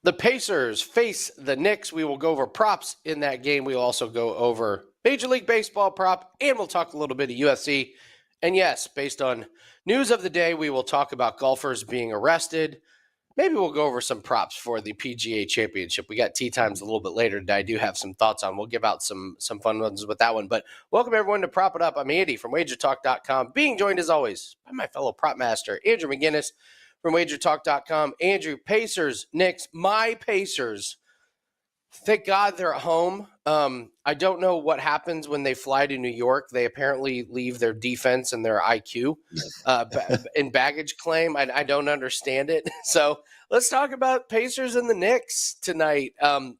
The Pacers face the Knicks. We will go over props in that game. We will also go over Major League Baseball prop, and we'll talk a little bit of UFC. And yes, based on news of the day, we will talk about golfers being arrested. Maybe we'll go over some props for the PGA Championship. We got tee times a little bit later that I do have some thoughts on. We'll give out some fun ones with that one. But welcome everyone to Prop It Up. I'm Andy from WagerTalk.com, being joined as always by my fellow prop master, Andrew McGinnis from WagerTalk.com. Andrew, Pacers, Knicks, my Pacers. Thank God they're at home. I don't know what happens when they fly to New York. They apparently leave their defense and their IQ in baggage claim. I don't understand it. So let's talk about Pacers and the Knicks tonight.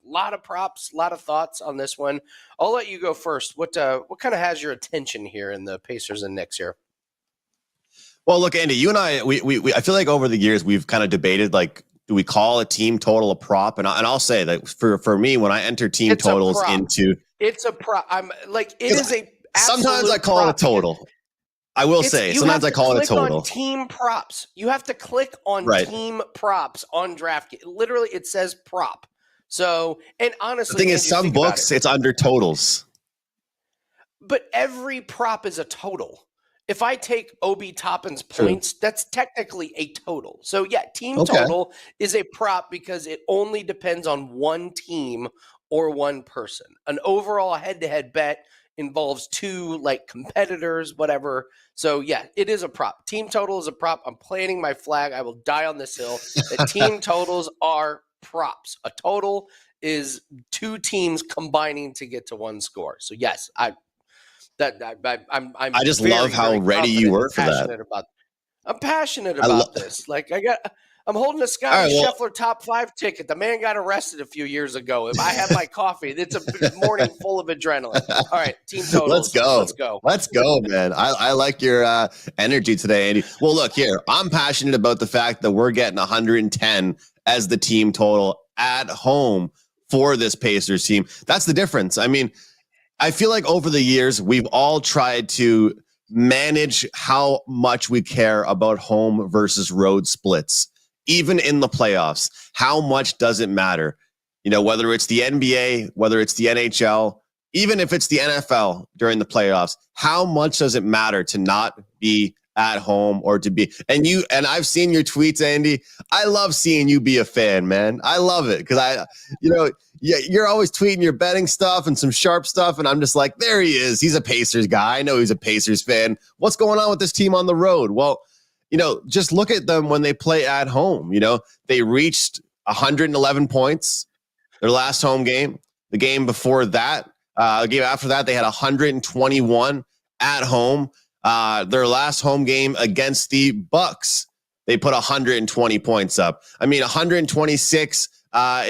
Lot of props, a lot of thoughts on this one. I'll let you go first. What kind of has your attention here in the Pacers and Knicks here? Well, look, Andy, you and I feel like over the years we've kind of debated, like, do we call a team total a prop? And I'll say that for me, when I enter team totals into, it's a prop. I'm like, it is a. Sometimes I call it a total. I will say sometimes I call it a total. On team props. You have to click on team props on DraftKings. Literally, it says prop. So, and honestly, the thing is, some books it's under totals. But every prop is a total. If I take Obi Toppin's points, that's technically a total. So, yeah, team total is a prop because it only depends on one team or one person. An overall head-to-head bet involves two, like, competitors, whatever. So, yeah, it is a prop. Team total is a prop. I'm planting my flag. I will die on this hill. That team totals are props. A total is two teams combining to get to one score. So, yes, I just love how ready you were for that. I'm passionate about this. Like I'm holding a Scotty Scheffler top 5 ticket. The man got arrested a few years ago. If I have my coffee, it's a morning full of adrenaline. All right, team totals. Let's go, man. I like your energy today, Andy. Well, look here. I'm passionate about the fact that we're getting 110 as the team total at home for this Pacers team. That's the difference. I mean, I feel like over the years, we've all tried to manage how much we care about home versus road splits. Even in the playoffs, how much does it matter? You know, whether it's the NBA, whether it's the NHL, even if it's the NFL during the playoffs, how much does it matter to not be at home or to be? And I've seen your tweets, Andy. I love seeing you be a fan, man. I love it because you're always tweeting your betting stuff and some sharp stuff. And I'm just like, there he is. He's a Pacers guy. I know he's a Pacers fan. What's going on with this team on the road? Well, just look at them when they play at home. They reached 111 points their last home game. The game before that, the game after that, they had 121 at home. Their last home game against the Bucks, they put 120 points up. I mean, 126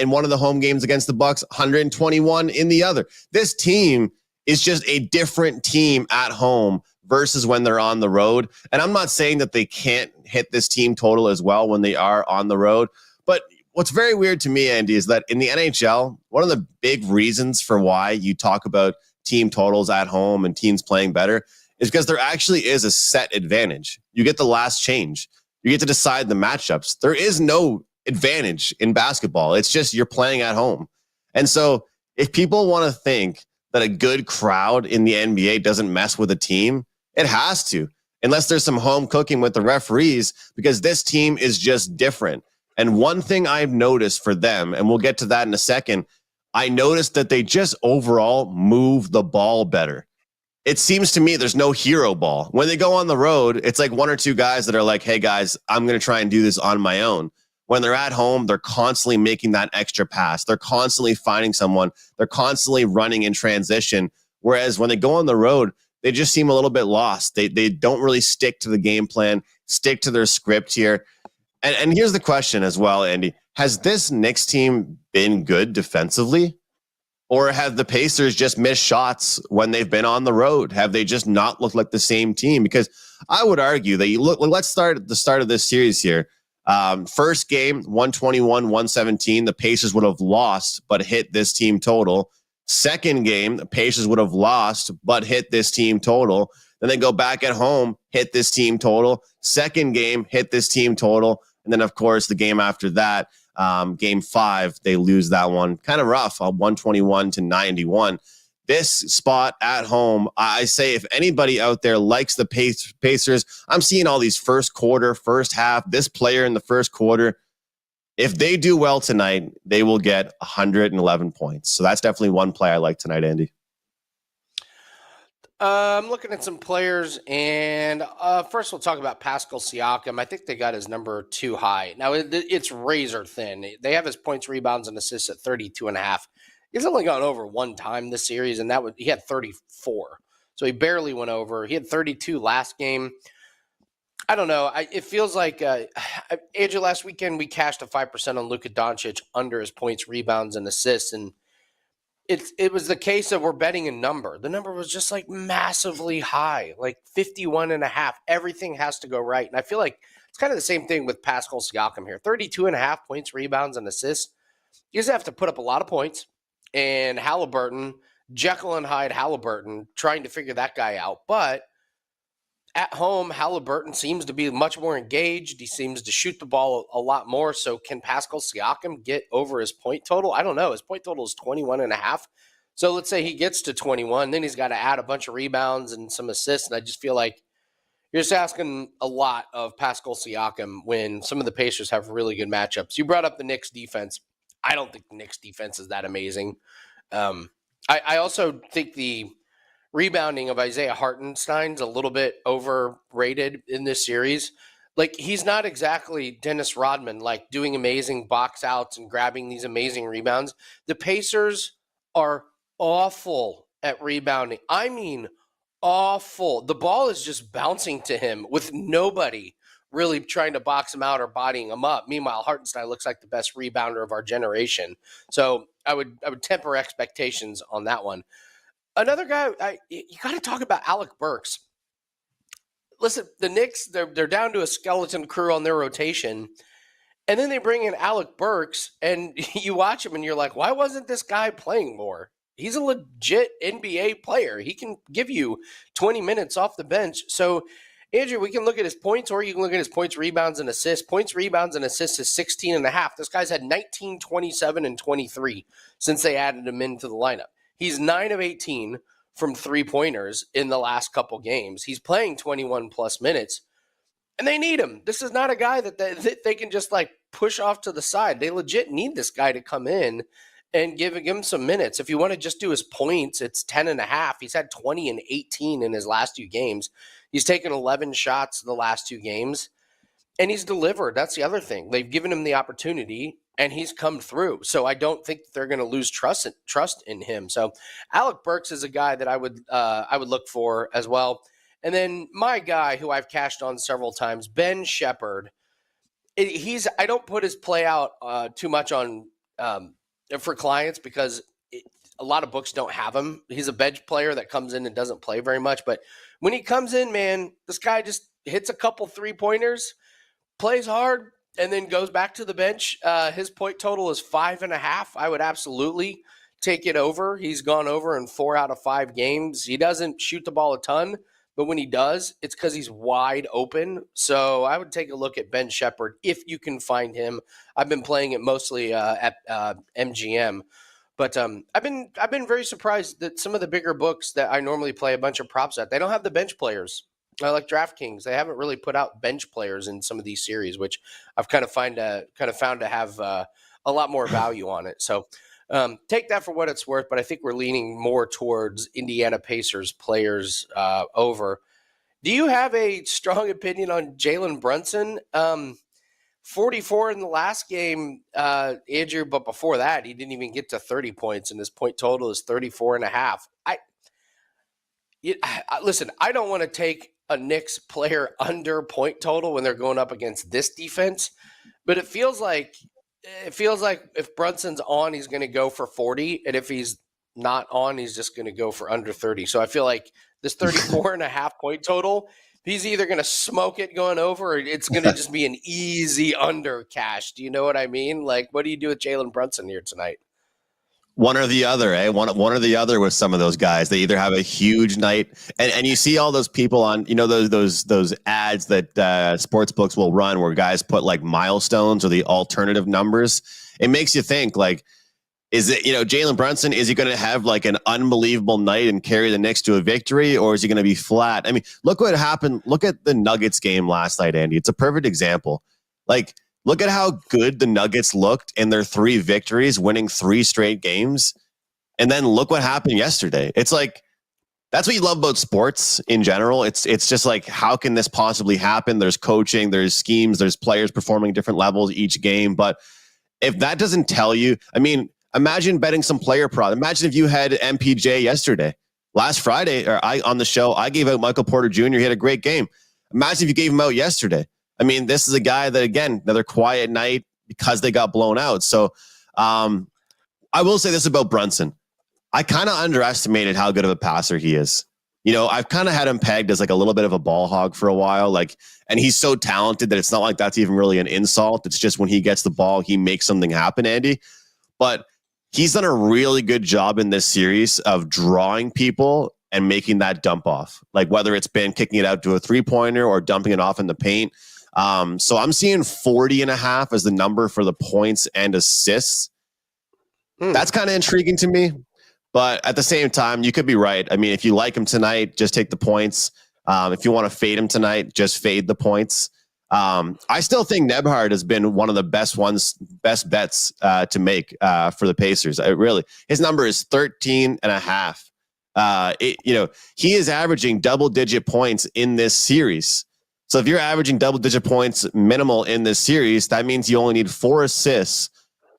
in one of the home games against the Bucks, 121 in the other. This team is just a different team at home versus when they're on the road. And I'm not saying that they can't hit this team total as well when they are on the road. But what's very weird to me, Andy, is that in the NHL, one of the big reasons for why you talk about team totals at home and teams playing better is because there actually is a set advantage. You get the last change. You get to decide the matchups. There is no advantage in basketball. It's just you're playing at home. And so if people want to think that a good crowd in the NBA doesn't mess with a team, it has to, unless there's some home cooking with the referees, because this team is just different. And one thing I've noticed for them, and we'll get to that in a second, I noticed that they just overall move the ball better. It seems to me there's no hero ball. When they go on the road, it's like one or two guys that are like, hey, guys, I'm going to try and do this on my own. When they're at home, they're constantly making that extra pass. They're constantly finding someone. They're constantly running in transition. Whereas when they go on the road, they just seem a little bit lost. They don't really stick to the game plan, stick to their script here. And here's the question as well, Andy. Has this Knicks team been good defensively? Or have the Pacers just missed shots when they've been on the road? Have they just not looked like the same team? Because I would argue that let's start at the start of this series here. First game, 121-117. The Pacers would have lost, but hit this team total. Second game, the Pacers would have lost, but hit this team total. Then they go back at home, hit this team total. Second game, hit this team total. And then, of course, the game after that, Game 5, they lose that one. Kind of rough, 121-91. This spot at home, I say if anybody out there likes the Pacers, I'm seeing all these first quarter, first half, this player in the first quarter. If they do well tonight, they will get 111 points. So that's definitely one play I like tonight, Andy. I'm looking at some players, and first we'll talk about Pascal Siakam. I think they got his number too high. Now, it's razor thin. They have his points, rebounds, and assists at 32.5. He's only gone over one time this series, and he had 34. So he barely went over. He had 32 last game. I don't know. It feels like, Andrew, last weekend we cashed a 5% on Luka Doncic under his points, rebounds, and assists, and it was the case of we're betting a number. The number was just like massively high, like 51.5. Everything has to go right. And I feel like it's kind of the same thing with Pascal Siakam here. 32.5 points, rebounds, and assists. You just have to put up a lot of points. And Halliburton, Jekyll and Hyde Halliburton, trying to figure that guy out. But at home, Halliburton seems to be much more engaged. He seems to shoot the ball a lot more. So can Pascal Siakam get over his point total? I don't know. His point total is 21.5. So let's say he gets to 21. Then he's got to add a bunch of rebounds and some assists. And I just feel like you're just asking a lot of Pascal Siakam when some of the Pacers have really good matchups. You brought up the Knicks defense. I don't think the Knicks defense is that amazing. I also think the rebounding of Isaiah Hartenstein's a little bit overrated in this series. Like, he's not exactly Dennis Rodman, like doing amazing box outs and grabbing these amazing rebounds. The Pacers are awful at rebounding. I mean, awful. The ball is just bouncing to him with nobody really trying to box him out or bodying him up. Meanwhile, Hartenstein looks like the best rebounder of our generation. So I would temper expectations on that one. Another guy, you got to talk about Alec Burks. Listen, the Knicks, they're down to a skeleton crew on their rotation, and then they bring in Alec Burks, and you watch him, and you're like, why wasn't this guy playing more? He's a legit NBA player. He can give you 20 minutes off the bench. So, Andrew, we can look at his points, or you can look at his points, rebounds, and assists. Points, rebounds, and assists is 16.5. This guy's had 19, 27, and 23 since they added him into the lineup. He's 9 of 18 from three-pointers in the last couple games. He's playing 21-plus minutes, and they need him. This is not a guy that they can just, like, push off to the side. They legit need this guy to come in and give him some minutes. If you want to just do his points, it's 10.5. He's had 20 and 18 in his last two games. He's taken 11 shots the last two games, and he's delivered. That's the other thing. They've given him the opportunity, and he's come through. So I don't think they're going to lose trust in him. So Alec Burks is a guy that I would look for as well. And then my guy who I've cashed on several times, Ben Shepherd. I don't put his play out too much on for clients because a lot of books don't have him. He's a bench player that comes in and doesn't play very much. But when he comes in, man, this guy just hits a couple three-pointers, plays hard, and then goes back to the bench. His point total is 5.5. I would absolutely take it over. He's gone over in 4 out of 5 games. He doesn't shoot the ball a ton, but when he does, it's because he's wide open. So I would take a look at Ben Shepherd if you can find him. I've been playing it mostly at MGM. But I've been very surprised that some of the bigger books that I normally play a bunch of props at, they don't have the bench players. I like DraftKings. They haven't really put out bench players in some of these series, which I've kind of found to have a lot more value on it. So take that for what it's worth. But I think we're leaning more towards Indiana Pacers players over. Do you have a strong opinion on Jalen Brunson? 44 in the last game, Andrew, but before that, he didn't even get to 30 points, and his point total is 34.5. Listen, I don't want to take a Knicks player under point total when they're going up against this defense, but it feels like if Brunson's on, he's going to go for 40, and if he's not on, he's just going to go for under 30. So I feel like this 34.5 point total, he's either going to smoke it going over, or it's going to just be an easy under cash. Do you know what I mean? Like, what do you do with Jalen Brunson here tonight? One or the other, eh? One or the other with some of those guys. They either have a huge night, and you see all those people on, those ads that sports books will run where guys put like milestones or the alternative numbers. It makes you think, like, is it, Jalen Brunson, is he going to have like an unbelievable night and carry the Knicks to a victory, or is he going to be flat? I mean, look what happened. Look at the Nuggets game last night, Andy. It's a perfect example. Like, look at how good the Nuggets looked in their 3 victories, winning 3 straight games. And then look what happened yesterday. It's like, that's what you love about sports in general. It's just like, how can this possibly happen? There's coaching, there's schemes, there's players performing different levels each game. But if that doesn't tell you, I mean, imagine betting some player prop. Imagine if you had MPJ yesterday. Last Friday, on the show, I gave out Michael Porter Jr. He had a great game. Imagine if you gave him out yesterday. I mean, this is a guy that, again, another quiet night because they got blown out. So I will say this about Brunson. I kind of underestimated how good of a passer he is. I've kind of had him pegged as like a little bit of a ball hog for a while. And he's so talented that it's not like that's even really an insult. It's just when he gets the ball, he makes something happen, Andy. But he's done a really good job in this series of drawing people and making that dump off. Like whether it's been kicking it out to a 3-pointer or dumping it off in the paint. So I'm seeing 40.5 as the number for the points and assists. That's kind of intriguing to me. But at the same time, you could be right. I mean, if you like him tonight, just take the points. If you want to fade him tonight, just fade the points. I still think Nebhard has been one of the best bets to make for the Pacers. His number is 13.5. He is averaging double-digit points in this series. So if you're averaging double-digit points minimal in this series, that means you only need 4 assists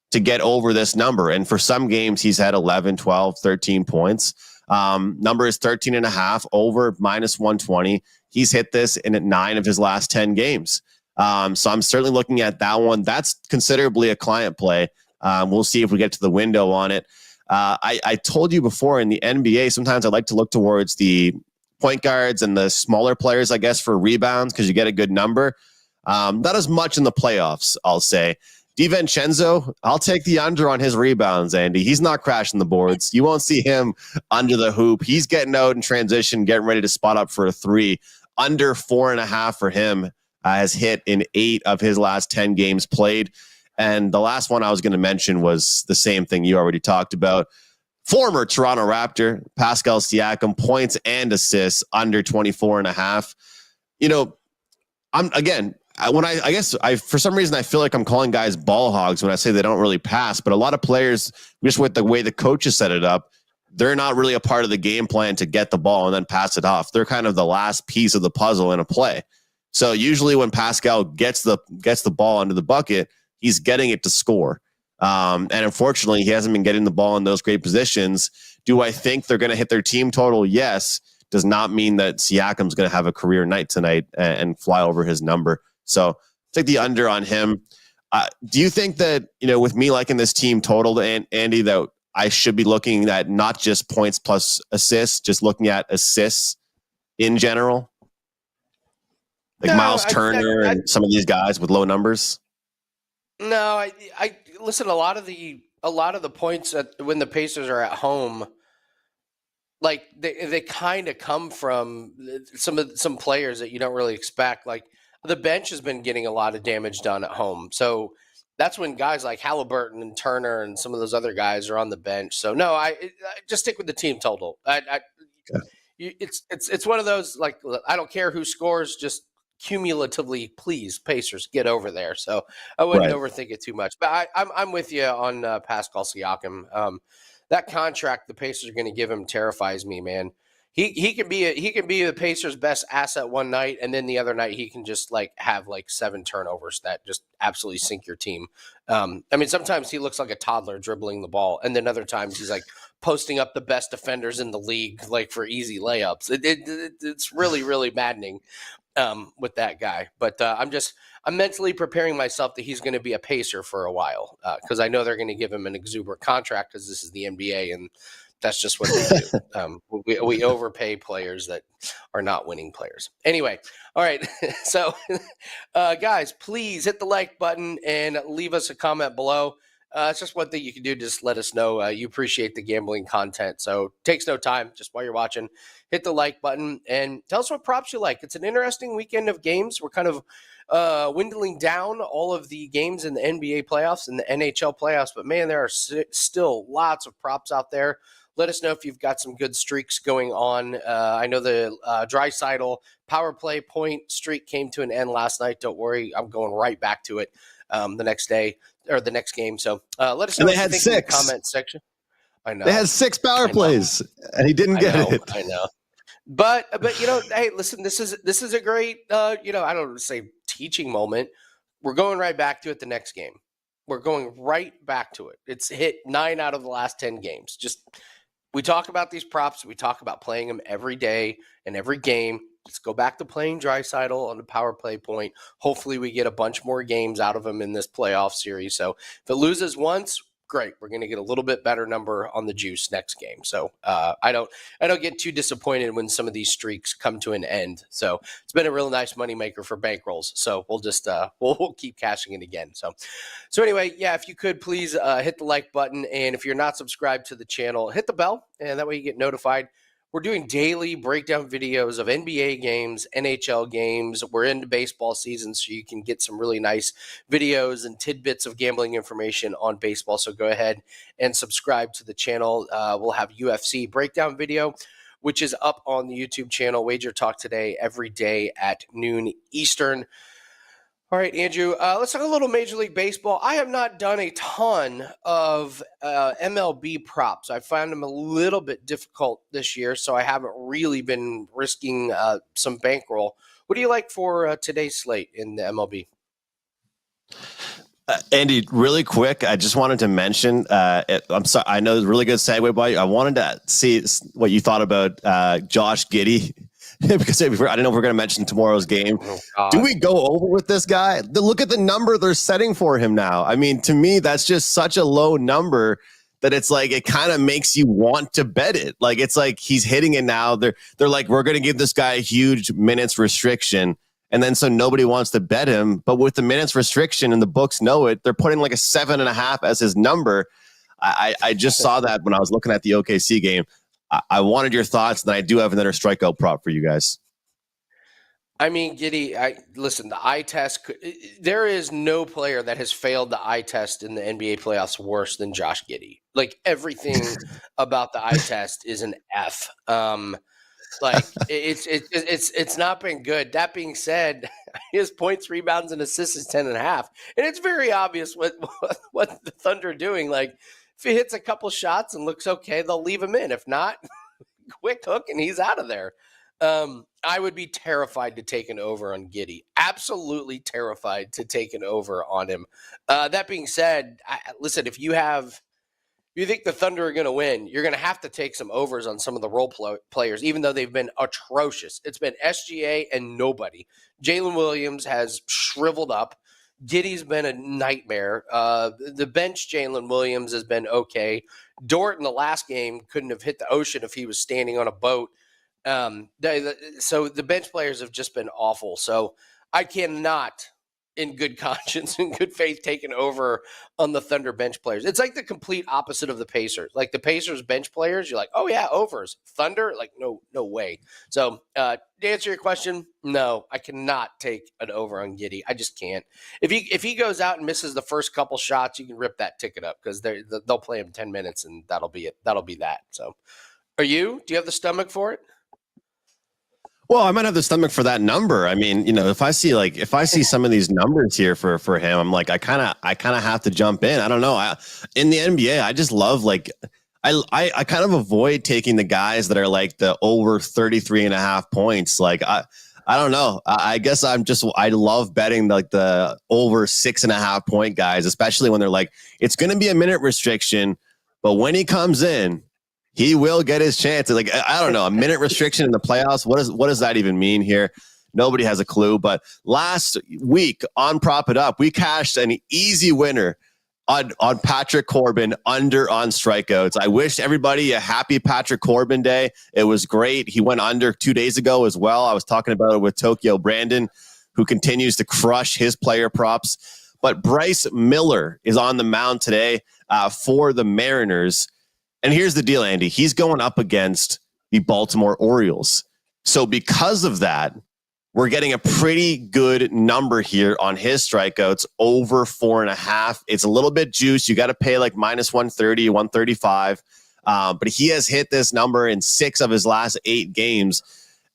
to get over this number. And for some games, he's had 11, 12, 13 points. Number is 13.5 over -120. He's hit this in 9 of his last 10 games. So I'm certainly looking at that one. That's considerably a client play. We'll see if we get to the window on it. I told you before in the NBA, sometimes I like to look towards the point guards and the smaller players, I guess, for rebounds because you get a good number. Not as much in the playoffs, I'll say. DiVincenzo, I'll take the under on his rebounds, Andy. He's not crashing the boards. You won't see him under the hoop. He's getting out in transition, getting ready to spot up for a 3. Under 4.5 for him has hit in 8 of his last 10 games played. And the last one I was going to mention was the same thing you already talked about. Former Toronto Raptor, Pascal Siakam, points and assists under 24.5. For some reason, I feel like I'm calling guys ball hogs when I say they don't really pass, but a lot of players, just with the way the coaches set it up, they're not really a part of the game plan to get the ball and then pass it off. They're kind of the last piece of the puzzle in a play. So usually when Pascal gets the ball under the bucket, he's getting it to score. And unfortunately, he hasn't been getting the ball in those great positions. Do I think they're going to hit their team total? Yes. Does not mean that Siakam's going to have a career night tonight and fly over his number. So take the under on him. Do you think that, with me liking this team total, Andy, that I should be looking at not just points plus assists, just looking at assists in general? Like Miles Turner and some of these guys with low numbers? No, I listen, a lot of the points when the Pacers are at home, like they kind of come from some players that you don't really expect. Like the bench has been getting a lot of damage done at home. So that's when guys like Halliburton and Turner and some of those other guys are on the bench. So no, I just stick with the team total. It's one of those, like, I don't care who scores, just cumulatively, please, Pacers, get over there. So I wouldn't overthink it too much. But I'm with you on Pascal Siakam. That contract the Pacers are going to give him terrifies me, man. He can be the Pacers' best asset one night, and then the other night he can just have 7 turnovers that just absolutely sink your team. I mean, sometimes he looks like a toddler dribbling the ball, and then other times he's posting up the best defenders in the league for easy layups. It's really, really maddening with that guy. But I'm mentally preparing myself that he's going to be a Pacer for a while because I know they're going to give him an exuberant contract because this is the NBA and that's just what they do. We overpay players that are not winning players. Anyway, all right. So, guys, please hit the like button and leave us a comment below. It's just one thing you can do. Just let us know you appreciate the gambling content. So it takes no time. Just while you're watching, hit the like button and tell us what props you like. It's an interesting weekend of games. We're kind of dwindling down all of the games in the NBA playoffs and the NHL playoffs. But, man, there are still lots of props out there. Let us know if you've got some good streaks going on. I know the Draisaitl power play point streak came to an end last night. Don't worry. I'm going right back to it the next day or the next game. So let us know what you think in the comment section. I know. They had 6 power plays, and he didn't get it. I know. But hey, listen, this is a great I don't say teaching moment. We're going right back to it the next game. We're going right back to it. It's hit 9 out of the last 10 games. We talk about these props. We talk about playing them every day and every game. Let's go back to playing Draisaitl on the power play point. Hopefully we get a bunch more games out of him in this playoff series. So if it loses once, great. We're going to get a little bit better number on the juice next game. So I don't get too disappointed when some of these streaks come to an end. So it's been a real nice moneymaker for bankrolls. So we'll just we'll keep cashing it again. So anyway, yeah, if you could please hit the like button, and if you're not subscribed to the channel, hit the bell, and that way you get notified. We're doing daily breakdown videos of NBA games, NHL games. We're into baseball season, so you can get some really nice videos and tidbits of gambling information on baseball. So go ahead and subscribe to the channel. We'll have UFC breakdown video, which is up on the YouTube channel, WagerTalk Today, every day at noon Eastern. All right, Andrew, let's talk a little Major League Baseball. I have not done a ton of MLB props. I found them a little bit difficult this year, so I haven't really been risking some bankroll. What do you like for today's slate in the MLB? Andy, really quick, I just wanted to mention, I'm sorry, I know it's a really good segue by you. I wanted to see what you thought about Josh Giddey. Because I don't know if we're going to mention tomorrow's game. Do we go over with this guy? Look at the number they're setting for him now. I mean, to me, that's just such a low number that it's like it kind of makes you want to bet it. Like it's like he's hitting it now. They're like, we're going to give this guy a huge minutes restriction. And then so nobody wants to bet him. But with the minutes restriction and the books know it, they're putting like a 7.5 as his number. I just saw that when I was looking at the OKC game. I wanted your thoughts, and I do have another strikeout prop for you guys. I mean, Giddey, listen, the eye test, there is no player that has failed the eye test in the NBA playoffs worse than Josh Giddey. Like, everything about the eye test is an F. It's not been good. That being said, his points, rebounds, and assists is 10.5. And it's very obvious what the Thunder are doing. Like, if he hits a couple shots and looks okay, they'll leave him in. If not, quick hook and he's out of there. I would be terrified to take an over on Giddey. Absolutely terrified to take an over on him. That being said, listen, if you think the Thunder are going to win, you're going to have to take some overs on some of the role players, even though they've been atrocious. It's been SGA and nobody. Jalen Williams has shriveled up. Giddey's been a nightmare. The bench, Jalen Williams, has been okay. Dort in the last game couldn't have hit the ocean if he was standing on a boat. So the bench players have just been awful. So I cannot, in good conscience, in good faith, taken over on the Thunder bench players. It's like the complete opposite of the Pacers. Like the Pacers bench players, you're like, oh yeah, overs. Thunder, like no way. So to answer your question, no, I cannot take an over on Giddey. I just can't. If he goes out and misses the first couple shots, you can rip that ticket up because they'll play him 10 minutes and that'll be it. That'll be that. So, do you have the stomach for it? Well, I might have the stomach for that number. I mean, if I see some of these numbers here for him, I'm like, I kind of have to jump in. I don't know. In the NBA, I just love I kind of avoid taking the guys that are like the over 33.5 points. Like I don't know. I guess I love betting like the over 6.5 point guys, especially when they're like, it's going to be a minute restriction, but when he comes in, he will get his chance. Like, I don't know, a minute restriction in the playoffs. What does that even mean here? Nobody has a clue. But last week on Prop It Up, we cashed an easy winner on Patrick Corbin under on strikeouts. I wish everybody a happy Patrick Corbin day. It was great. He went under 2 days ago as well. I was talking about it with Tokyo Brandon, who continues to crush his player props. But Bryce Miller is on the mound today for the Mariners. And here's the deal, Andy. He's going up against the Baltimore Orioles. So because of that, we're getting a pretty good number here on his strikeouts, over 4.5. It's a little bit juice. You got to pay like minus 130, 135. But he has hit this number in 6 of his last 8 games.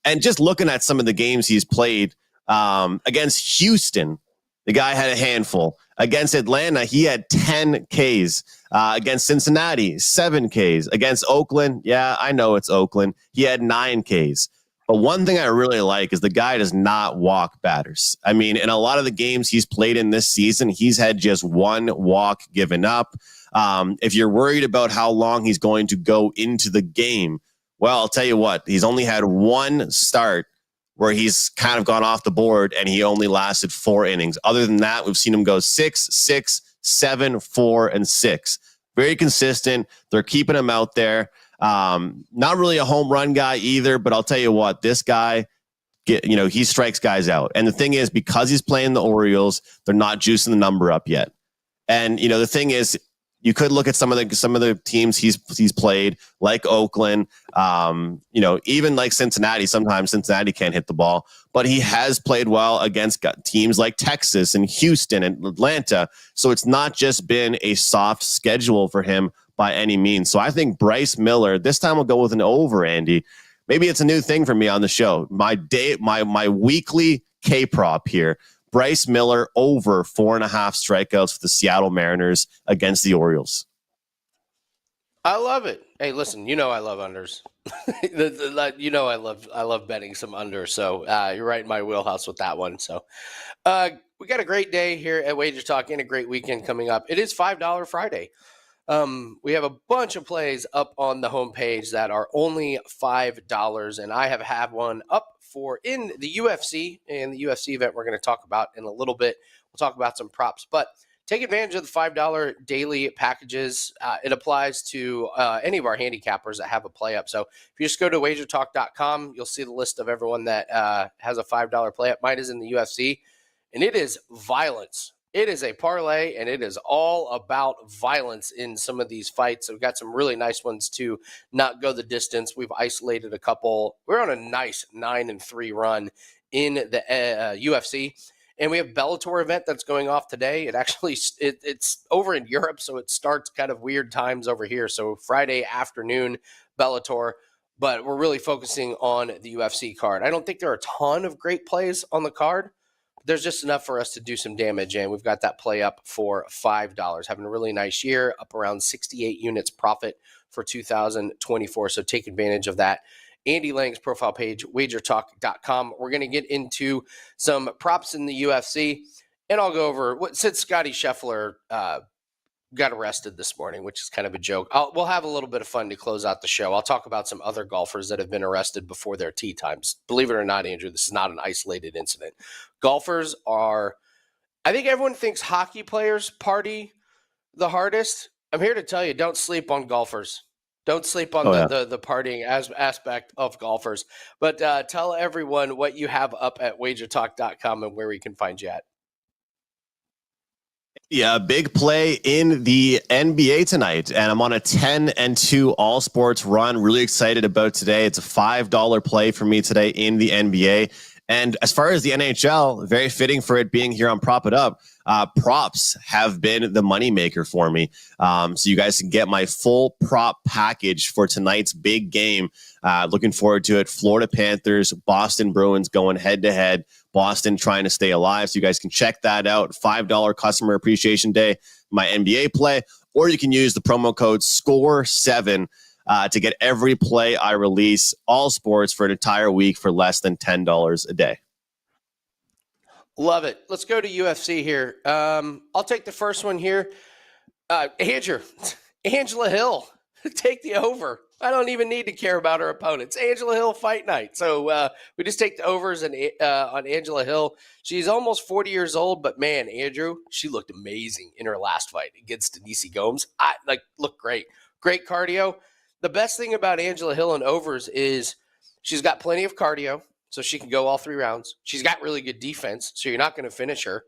And just looking at some of the games he's played against Houston, the guy had a handful. Against Atlanta, he had 10 Ks. Against Cincinnati, 7 Ks. Against Oakland, yeah, I know it's Oakland. He had 9 Ks. But one thing I really like is the guy does not walk batters. I mean, in a lot of the games he's played in this season, he's had just 1 walk given up. If you're worried about how long he's going to go into the game, well, I'll tell you what, he's only had 1 start where he's kind of gone off the board and he only lasted 4 innings. Other than that, we've seen him go 6, 6, 7, 4, and 6. Very consistent. They're keeping him out there. Not really a home run guy either, but I'll tell you what, this guy, he strikes guys out. And the thing is, because he's playing the Orioles, they're not juicing the number up yet. And the thing is, you could look at some of the teams he's played, like Oakland, even like Cincinnati. Sometimes Cincinnati can't hit the ball, but he has played well against teams like Texas and Houston and Atlanta. So it's not just been a soft schedule for him by any means. So I think Bryce Miller, this time we'll go with an over, Andy. Maybe it's a new thing for me on the show. My weekly K prop here. Bryce Miller over 4.5 strikeouts for the Seattle Mariners against the Orioles. I love it. Hey, listen, I love unders. I love betting some unders. So you're right in my wheelhouse with that one. So we got a great day here at WagerTalk and a great weekend coming up. It is $5 Friday. We have a bunch of plays up on the homepage that are only $5, and I have had one up for in the UFC and the UFC event we're going to talk about in a little bit. We'll talk about some props, but take advantage of the $5 daily packages. It applies to any of our handicappers that have a play up. So if you just go to WagerTalk.com, you'll see the list of everyone that has a $5 play up. Mine is in the UFC, and it is violence. It is a parlay, and it is all about violence in some of these fights. So we've got some really nice ones to not go the distance. We've isolated a couple. We're on a nice 9-3 run in the UFC. And we have Bellator event that's going off today. It's over in Europe, so it starts kind of weird times over here. So Friday afternoon, Bellator. But we're really focusing on the UFC card. I don't think there are a ton of great plays on the card. There's just enough for us to do some damage, and we've got that play up for $5. Having a really nice year, up around 68 units profit for 2024, so take advantage of that. Andy Lang's profile page, WagerTalk.com. We're going to get into some props in the UFC, and I'll go over since Scotty Scheffler got arrested this morning, which is kind of a joke. We'll have a little bit of fun to close out the show. I'll talk about some other golfers that have been arrested before their tee times. Believe it or not, Andrew, this is not an isolated incident. Golfers I think everyone thinks hockey players party the hardest. I'm here to tell you, don't sleep on golfers. Don't sleep on the partying aspect of golfers. But tell everyone what you have up at WagerTalk.com and where we can find you at. Yeah, big play in the NBA tonight, and I'm on a 10-2 all sports run. Really excited about today. It's a $5 play for me today in the NBA. And as far as the NHL, very fitting for it being here on Prop It Up. Props have been the moneymaker for me. So you guys can get my full prop package for tonight's big game. Looking forward to it. Florida Panthers, Boston Bruins going head-to-head. Boston trying to stay alive. So you guys can check that out. $5 customer appreciation day, my NBA play. Or you can use the promo code SCORE7 to get every play I release, all sports, for an entire week for less than $10 a day. Love it. Let's go to UFC here. I'll take the first one here. Angela Hill, take the over. I don't even need to care about her opponents. Angela Hill Fight Night. So we just take the overs on Angela Hill. She's almost 40 years old, but man, Andrew, she looked amazing in her last fight against Denise Gomes. Looked great. Great cardio. The best thing about Angela Hill and overs is she's got plenty of cardio, so she can go all 3 rounds. She's got really good defense, so you're not going to finish her.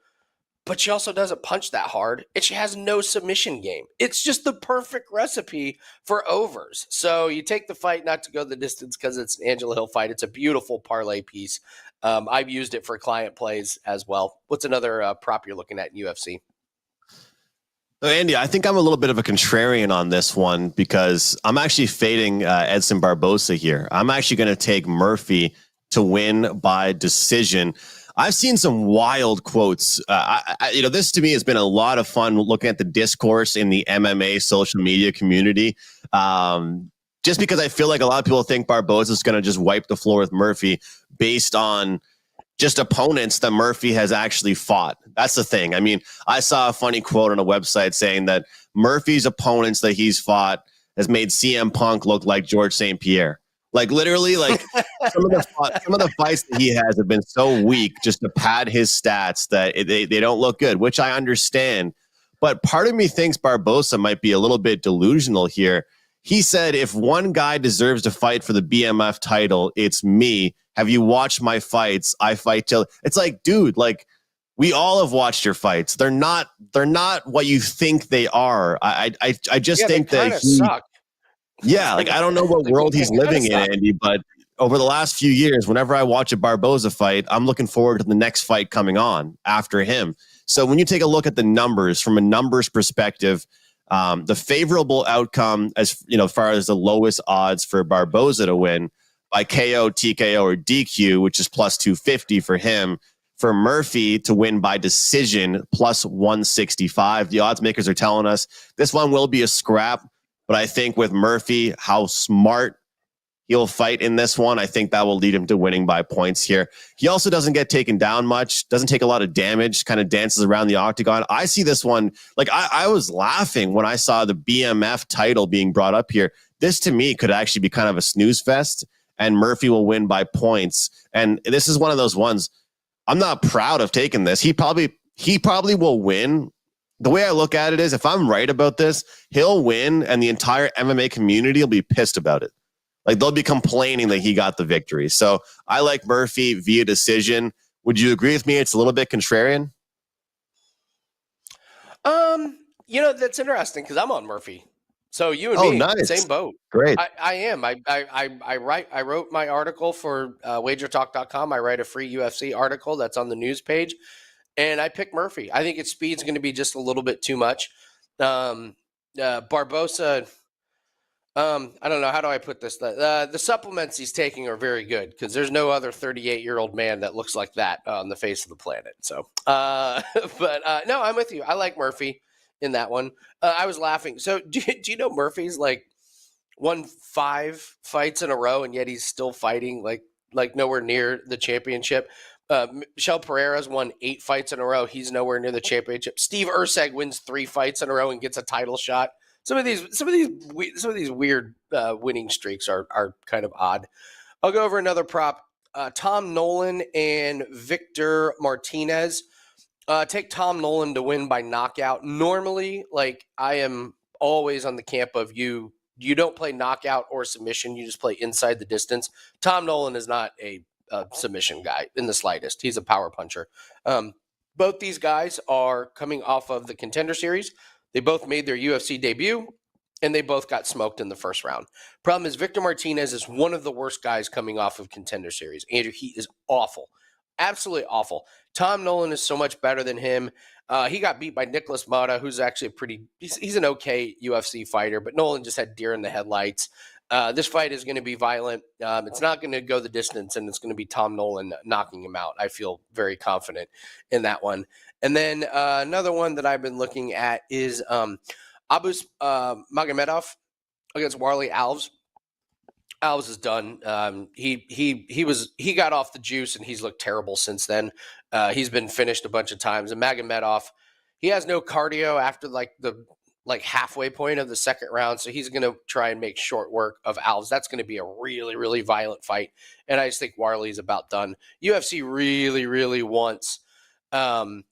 but she also doesn't punch that hard, and she has no submission game. It's just the perfect recipe for overs. So you take the fight not to go the distance because it's an Angela Hill fight. It's a beautiful parlay piece. I've used it for client plays as well. What's another prop you're looking at in UFC? So Andy, I think I'm a little bit of a contrarian on this one because I'm actually fading Edson Barboza here. I'm actually going to take Murphy to win by decision. I've seen some wild quotes. This to me has been a lot of fun looking at the discourse in the MMA social media community. Just because I feel like a lot of people think Barboza is going to just wipe the floor with Murphy based on just opponents that Murphy has actually fought. That's the thing. I mean, I saw a funny quote on a website saying that Murphy's opponents that he's fought has made CM Punk look like George St. Pierre. Like literally, like some of the fights that he has have been so weak just to pad his stats that they don't look good, which I understand. But part of me thinks Barboza might be a little bit delusional here. He said, if one guy deserves to fight for the BMF title, it's me. Have you watched my fights? I fight till it's like, dude, like we all have watched your fights. They're not what you think they are. I just think that he suck. Yeah, like I don't know what world he's living in, Andy, but over the last few years, whenever I watch a Barboza fight, I'm looking forward to the next fight coming on after him. So when you take a look at the numbers from a numbers perspective, the favorable outcome as far as the lowest odds for Barboza to win by KO, TKO, or DQ, which is plus 250 for him. For Murphy to win by decision, plus 165. The odds makers are telling us this one will be a scrap, but I think with Murphy, how smart he'll fight in this one, I think that will lead him to winning by points here. He also doesn't get taken down much, doesn't take a lot of damage, kind of dances around the octagon. I see this one, like I was laughing when I saw the BMF title being brought up here. This to me could actually be kind of a snooze fest, and Murphy will win by points. And this is one of those ones, I'm not proud of taking this. He probably will win. The way I look at it is if I'm right about this, he'll win and the entire MMA community will be pissed about it. Like they'll be complaining that he got the victory. So I like Murphy via decision. Would you agree with me? It's a little bit contrarian. That's interesting because I'm on Murphy. So you and me, nice. Same boat. Great. I am. I wrote my article for WagerTalk.com. I write a free UFC article that's on the news page, and I picked Murphy. I think its speed's going to be just a little bit too much. Barboza. I don't know. How do I put this? The supplements he's taking are very good because there's no other 38-year-old man that looks like that on the face of the planet. So, no, I'm with you. I like Murphy in that one. I was laughing. So do you know Murphy's like won 5 fights in a row and yet he's still fighting like nowhere near the championship. Michel Pereira's won 8 fights in a row. He's nowhere near the championship. Steve Erceg wins 3 fights in a row and gets a title shot. Some of these weird winning streaks are kind of odd. I'll go over another prop. Tom Nolan and Victor Martinez. Take Tom Nolan to win by knockout. Normally, like I am always on the camp of you don't play knockout or submission. You just play inside the distance. Tom Nolan is not a submission guy in the slightest. He's a power puncher. Both these guys are coming off of the Contender Series. They both made their UFC debut, and they both got smoked in the first round. Problem is Victor Martinez is one of the worst guys coming off of Contender Series. Andrew, he is awful. Absolutely awful. Tom Nolan is so much better than him. He got beat by Nicholas Mata, who's actually he's an okay UFC fighter, but Nolan just had deer in the headlights. This fight is going to be violent. It's not going to go the distance, and it's going to be Tom Nolan knocking him out. I feel very confident in that one. And then another one that I've been looking at is Abus Magomedov against Warley Alves. Alves is done. He got off the juice and he's looked terrible since then. He's been finished a bunch of times. And Magomedov, he has no cardio after the halfway point of the second round, so he's going to try and make short work of Alves. That's going to be a really, really violent fight, and I just think Warley's about done. UFC really, really wants the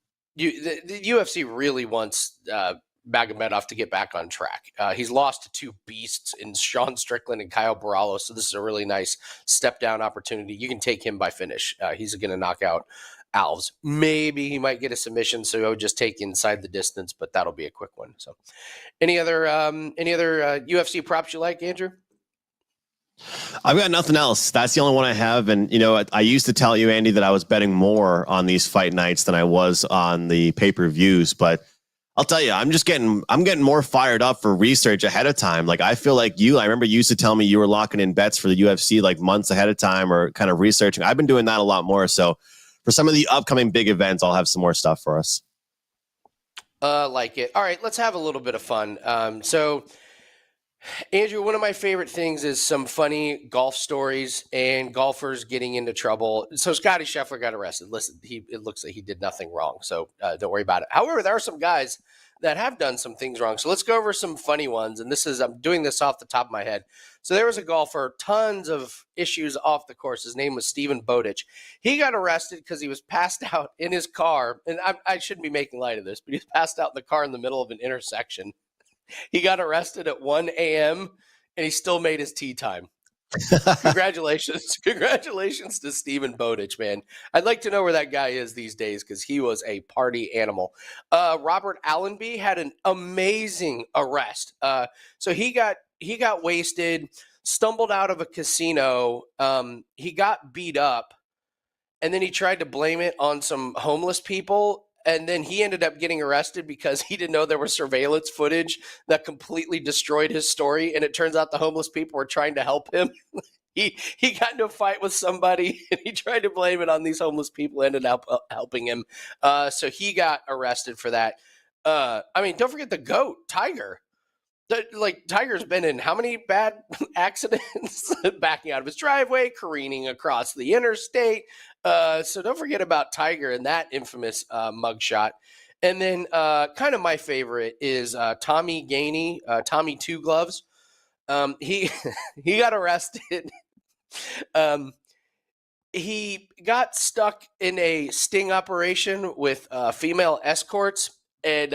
UFC really wants Magomedov to get back on track. He's lost to 2 beasts in Sean Strickland and Kyle Borrallo, so this is a really nice step down opportunity. You can take him by finish. He's going to knock out Alves. Maybe he might get a submission, so he'll just take inside the distance, but that'll be a quick one. So, any other UFC props you like, Andrew? I've got nothing else. That's the only one I have. And, I used to tell you, Andy, that I was betting more on these fight nights than I was on the pay-per-views. But I'll tell you, I'm getting more fired up for research ahead of time. Like, I feel like I remember you used to tell me you were locking in bets for the UFC like months ahead of time or kind of researching. I've been doing that a lot more. So for some of the upcoming big events, I'll have some more stuff for us. Like it. All right, let's have a little bit of fun. So Andrew, one of my favorite things is some funny golf stories and golfers getting into trouble. So Scotty Scheffler got arrested. Listen, it looks like he did nothing wrong, so don't worry about it. However, there are some guys that have done some things wrong. So let's go over some funny ones. And I'm doing this off the top of my head. So there was a golfer, tons of issues off the course. His name was Stephen Bowditch. He got arrested because he was passed out in his car. And I shouldn't be making light of this, but he was passed out in the car in the middle of an intersection. He got arrested at 1 a.m. and he still made his tee time. Congratulations to Stephen Bowditch, man. I'd like to know where that guy is these days because he was a party animal. Robert Allenby had an amazing arrest. So he got wasted, stumbled out of a casino. He got beat up, and then he tried to blame it on some homeless people. And then he ended up getting arrested because he didn't know there was surveillance footage that completely destroyed his story. And it turns out the homeless people were trying to help him. He got into a fight with somebody and he tried to blame it on these homeless people, ended up helping him. So he got arrested for that. Don't forget the GOAT, Tiger. Tiger's been in how many bad accidents? Backing out of his driveway, careening across the interstate. So don't forget about Tiger and that infamous mugshot. And then kind of my favorite is Tommy Gainey, Tommy Two Gloves. He got arrested. He got stuck in a sting operation with female escorts. And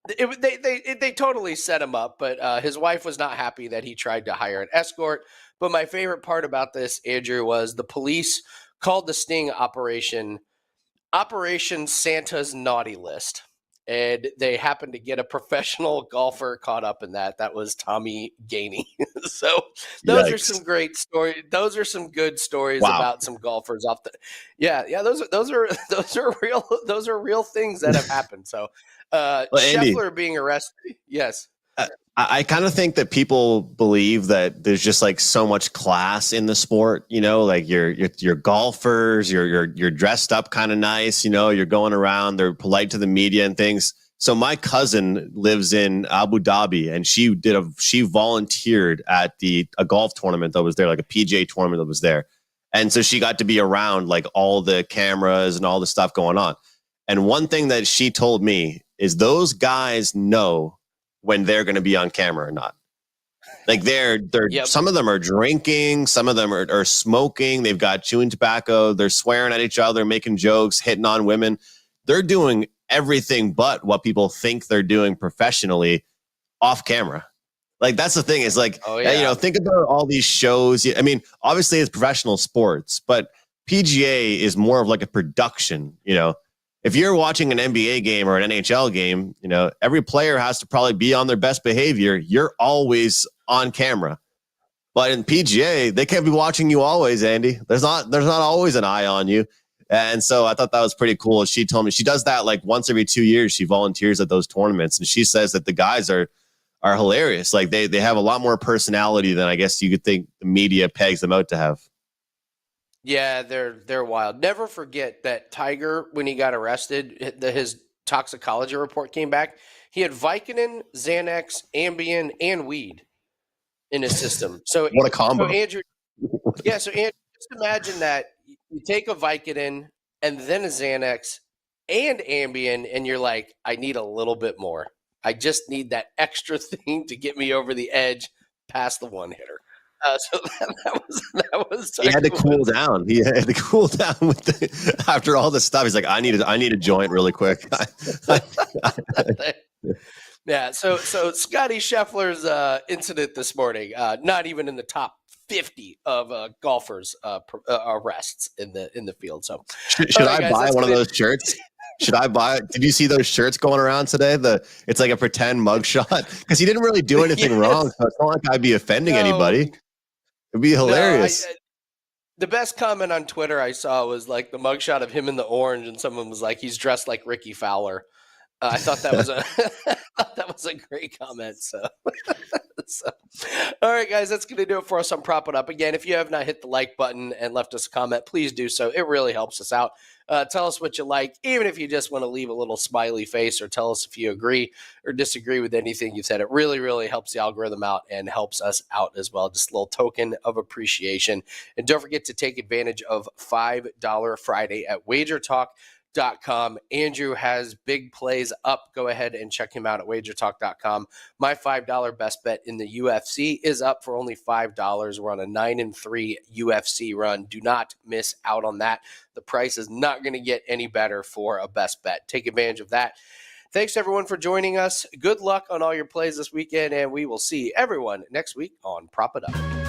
they totally set him up, but his wife was not happy that he tried to hire an escort. But my favorite part about this, Andrew, was the police called the sting operation Operation Santa's Naughty List. And they happened to get a professional golfer caught up in that. That was Tommy Gainey. So those are some great stories. Those are some good stories about some golfers off the. Yeah. Those are real things that have happened. So Scheffler Andy, being arrested. Yes. I kind of think that people believe that there's just like so much class in the sport, like you're golfers, you're dressed up kind of nice, you're going around, they're polite to the media and things. So my cousin lives in Abu Dhabi and she volunteered at a golf tournament that was there, like a PGA tournament that was there. And so she got to be around like all the cameras and all the stuff going on. And one thing that she told me is those guys know when they're going to be on camera or not. Like some of them are drinking, some of them are smoking, they've got chewing tobacco, they're swearing at each other, making jokes, hitting on women. They're doing everything but what people think they're doing professionally off camera. Like that's the thing is like, think about all these shows. I mean, obviously it's professional sports, but PGA is more of like a production, If you're watching an NBA game or an NHL game, every player has to probably be on their best behavior. You're always on camera. But in PGA, they can't be watching you always, Andy. There's not always an eye on you. And so I thought that was pretty cool. She told me she does that like once every 2 years. She volunteers at those tournaments. And she says that the guys are hilarious. Like they have a lot more personality than I guess you could think the media pegs them out to have. Yeah, they're wild. Never forget that Tiger, when he got arrested, his toxicology report came back. He had Vicodin, Xanax, Ambien, and weed in his system. So what a combo! So Andrew, just imagine that you take a Vicodin and then a Xanax and Ambien, and you're like, I need a little bit more. I just need that extra thing to get me over the edge past the one hitter. So that was. He had to cool down. He had to cool down after all this stuff. He's like, I need a joint really quick. Yeah. So Scotty Scheffler's incident this morning, not even in the top 50 of golfers arrests in the field. So should right, I guys, buy that's one of gonna- those shirts? Should I buy it? Did you see those shirts going around today? It's like a pretend mugshot because he didn't really do anything wrong. So it's not like I'd be offending anybody. It'd be hilarious. The best comment on Twitter I saw was like the mugshot of him in the orange, and someone was like, "He's dressed like Ricky Fowler." I thought that was a great comment. So, all right, guys, that's going to do it for us on Prop It Up. Again, if you have not hit the like button and left us a comment, please do so. It really helps us out. Tell us what you like, even if you just want to leave a little smiley face, or tell us if you agree or disagree with anything you've said. It really, really helps the algorithm out and helps us out as well. Just a little token of appreciation. And don't forget to take advantage of $5 Friday at WagerTalk.com. Andrew has big plays up. Go ahead and check him out at WagerTalk.com. My $5 best bet in the UFC is up for only $5. We're on a 9-3 UFC run. Do not miss out on that. The price is not going to get any better for a best bet. Take advantage of that. Thanks, everyone, for joining us. Good luck on all your plays this weekend, and we will see everyone next week on Prop It Up.